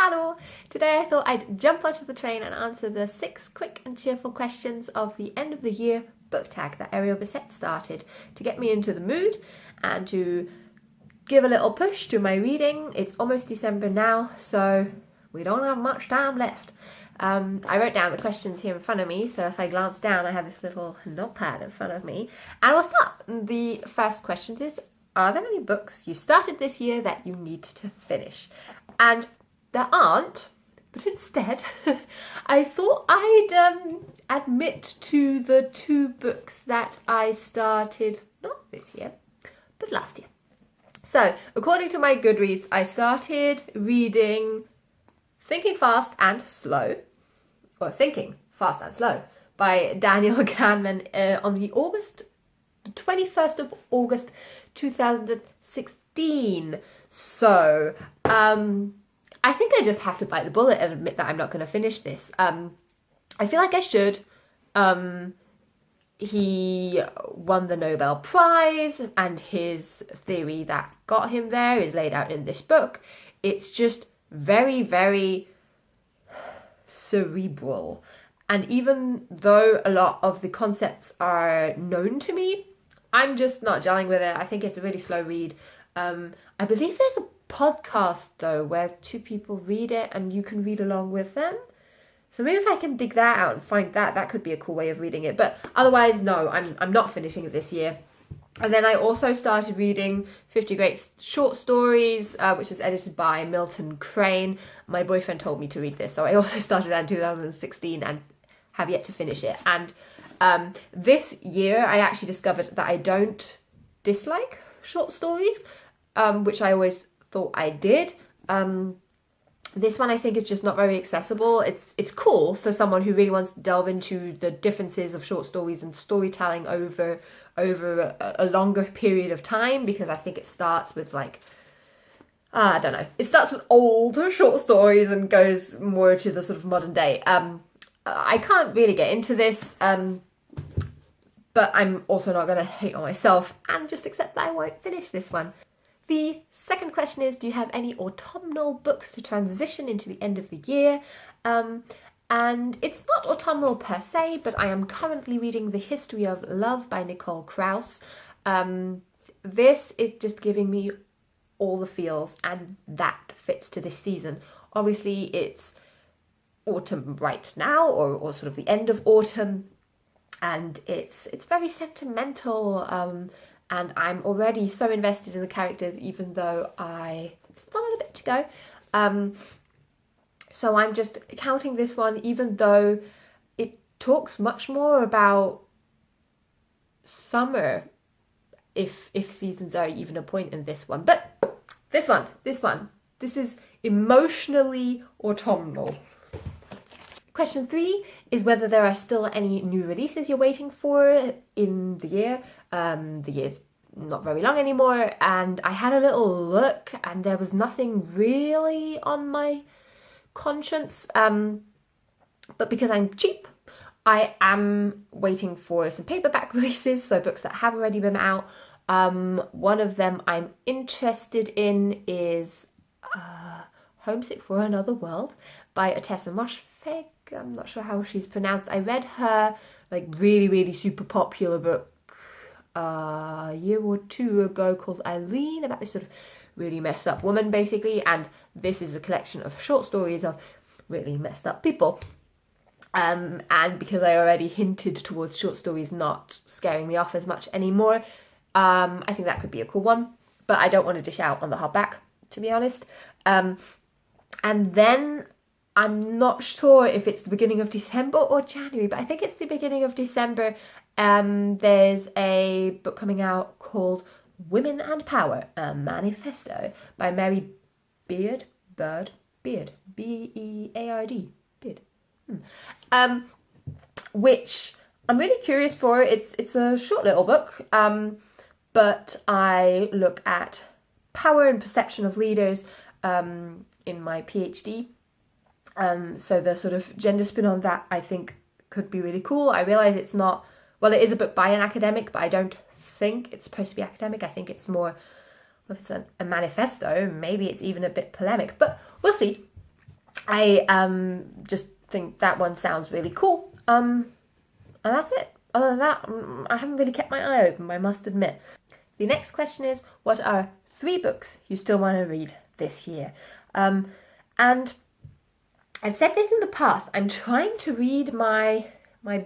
Hello! Today I thought I'd jump onto the train and answer the 6 quick and cheerful questions of the end of the year book tag that Ariel Bissett started to get me into the mood and to give a little push to my reading. It's almost December now, so we don't have much time left. I wrote down the questions here in front of me, so if I glance down I have this little notepad in front of me. And we'll start. The first question is, are there any books you started this year that you need to finish? And there aren't, but instead I thought I'd admit to the 2 books that I started, not this year, but last year. So, according to my Goodreads, I started reading Thinking Fast and Slow, by Daniel Kahneman on the 21st of August 2016. So, I think I just have to bite the bullet and admit that I'm not going to finish this. I feel like I should. He won the Nobel Prize, and his theory that got him there is laid out in this book. It's just very, very cerebral. And even though a lot of the concepts are known to me, I'm just not gelling with it. I think it's a really slow read. I believe there's a podcast though where 2 people read it and you can read along with them. So maybe if I can dig that out and find that could be a cool way of reading it. But otherwise, no, I'm not finishing it this year. And then I also started reading 50 Great Short Stories, which is edited by Milton Crane. My boyfriend told me to read this, so I also started that in 2016 and have yet to finish it. And this year I actually discovered that I don't dislike short stories, which I always thought I did. This one I think is just not very accessible. It's cool for someone who really wants to delve into the differences of short stories and storytelling over a longer period of time, because I think it starts with I don't know. It starts with old short stories and goes more to the sort of modern day. I can't really get into this, but I'm also not going to hate on myself and just accept that I won't finish this one. The second question is, do you have any autumnal books to transition into the end of the year? And it's not autumnal per se, but I am currently reading The History of Love by Nicole Krauss. This is just giving me all the feels, and that fits to this season. Obviously, it's autumn right now, or sort of the end of autumn, and it's very sentimental, and I'm already so invested in the characters, even though I still have a bit to go. So I'm just counting this one, even though it talks much more about summer, if seasons are even a point in this one. But this is emotionally autumnal. Question 3 is whether there are still any new releases you're waiting for in the year. The year's not very long anymore, and I had a little look and there was nothing really on my conscience. But because I'm cheap, I am waiting for some paperback releases, so books that have already been out. One of them I'm interested in is Homesick for Another World by Tessa Moshfegh. I'm not sure how she's pronounced. I read her really, really super popular book a year or 2 ago called Eileen, about this sort of really messed up woman basically, and this is a collection of short stories of really messed up people. And because I already hinted towards short stories not scaring me off as much anymore, I think that could be a cool one, but I don't want to dish out on the hardback, to be honest. And then I'm not sure if it's the beginning of December or January, but I think it's the beginning of December. There's a book coming out called Women and Power, a Manifesto by Mary Beard, B-E-A-R-D, Beard. Which I'm really curious for. It's a short little book, but I look at power and perception of leaders in my PhD. So the sort of gender spin on that I think could be really cool. I realise it's not, well, it is a book by an academic, but I don't think it's supposed to be academic. I think it's more, if it's a manifesto, maybe it's even a bit polemic, but we'll see. I just think that one sounds really cool. And that's it. Other than that, I haven't really kept my eye open, I must admit. The next question is, what are 3 books you still want to read this year? And I've said this in the past, I'm trying to read my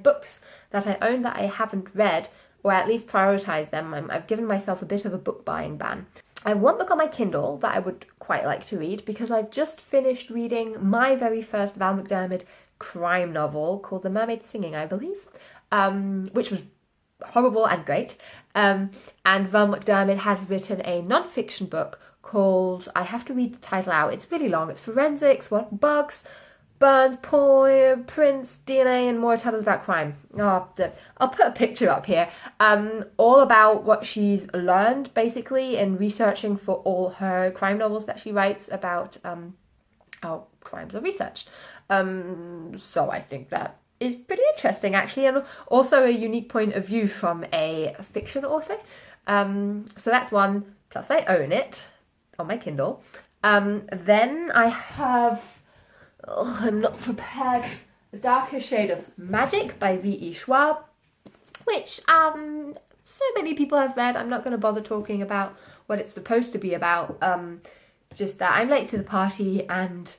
books that I own that I haven't read, or at least prioritize them. I've given myself a bit of a book buying ban. I have one book on my Kindle that I would quite like to read because I've just finished reading my very first Val McDermid crime novel called The Mermaid Singing, I believe, which was horrible and great. And Val McDermid has written a non-fiction book called, I have to read the title out, it's really long, it's forensics, what bugs, burns, prints, DNA, and more tales about crime. Oh, I'll put a picture up here. All about what she's learned, basically, in researching for all her crime novels that she writes about how crimes are researched. So I think that is pretty interesting, actually, and also a unique point of view from a fiction author. So that's one, plus I own it on my Kindle. Then I have... I'm not prepared. The Darker Shade of Magic by V.E. Schwab, which so many people have read. I'm not going to bother talking about what it's supposed to be about. Just that I'm late to the party and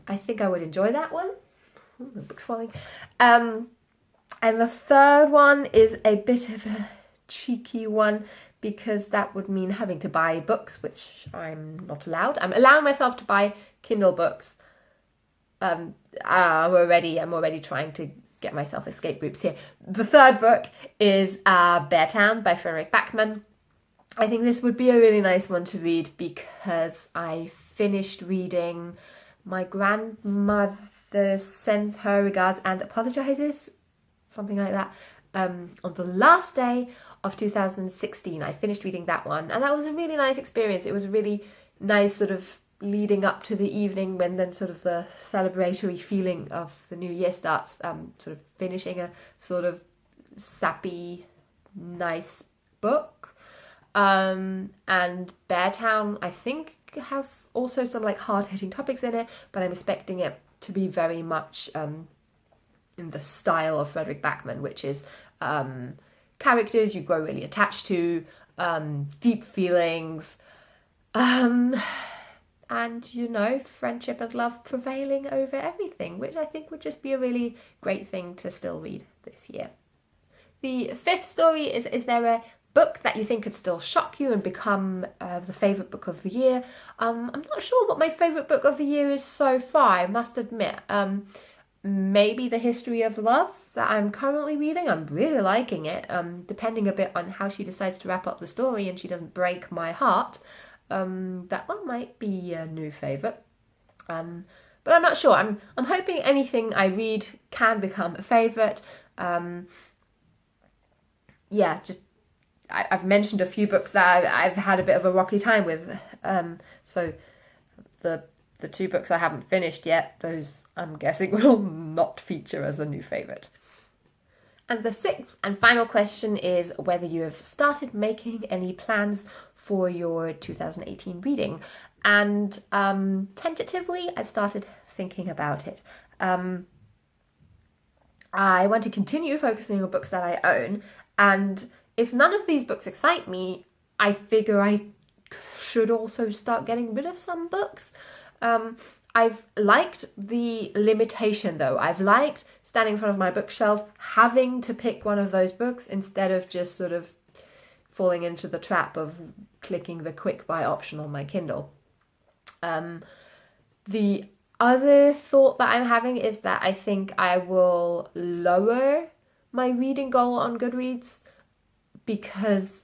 I think I would enjoy that one. Ooh, my book's falling. And the third one is a bit of a cheeky one because that would mean having to buy books, which I'm not allowed. I'm allowing myself to buy Kindle books. I'm already trying to get myself escape groups here. The third book is Beartown by Frederick Backman. I think this would be a really nice one to read because I finished reading My Grandmother Sends Her Regards and Apologizes, something like that, on the last day of 2016. I finished reading that one and that was a really nice experience. It was a really nice sort of leading up to the evening when then sort of the celebratory feeling of the new year starts, sort of finishing a sort of sappy, nice book. And Beartown, I think, has also some like hard-hitting topics in it, but I'm expecting it to be very much in the style of Frederick Backman, which is characters you grow really attached to, deep feelings, and, you know, friendship and love prevailing over everything, which I think would just be a really great thing to still read this year. The 5th story is there a book that you think could still shock you and become the favourite book of the year? I'm not sure what my favourite book of the year is so far, I must admit. Maybe The History of Love that I'm currently reading. I'm really liking it, depending a bit on how she decides to wrap up the story and she doesn't break my heart. That one might be a new favourite, but I'm not sure. I'm hoping anything I read can become a favourite. Yeah, just I've mentioned a few books that I've had a bit of a rocky time with. So the 2 books I haven't finished yet, those I'm guessing will not feature as a new favourite. And the 6th and final question is whether you have started making any plans for your 2018 reading. And tentatively, I've started thinking about it. I want to continue focusing on books that I own, and if none of these books excite me, I figure I should also start getting rid of some books. I've liked the limitation though. I've liked standing in front of my bookshelf, having to pick one of those books instead of just sort of falling into the trap of clicking the quick buy option on my Kindle. The other thought that I'm having is that I think I will lower my reading goal on Goodreads because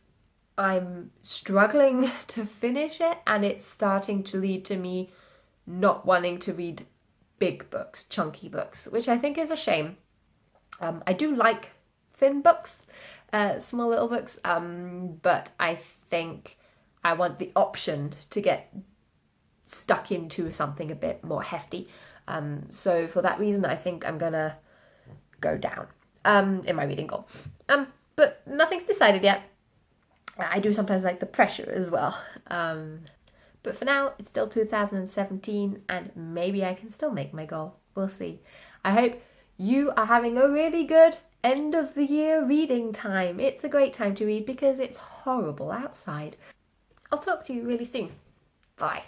I'm struggling to finish it and it's starting to lead to me not wanting to read big books, chunky books, which I think is a shame. I do like thin books, small little books, but I think I want the option to get stuck into something a bit more hefty. So for that reason, I think I'm gonna go down in my reading goal. But nothing's decided yet. I do sometimes like the pressure as well. But for now, it's still 2017 and maybe I can still make my goal. We'll see. I hope you are having a really good end of the year reading time. It's a great time to read because it's horrible outside. I'll talk to you really soon. Bye.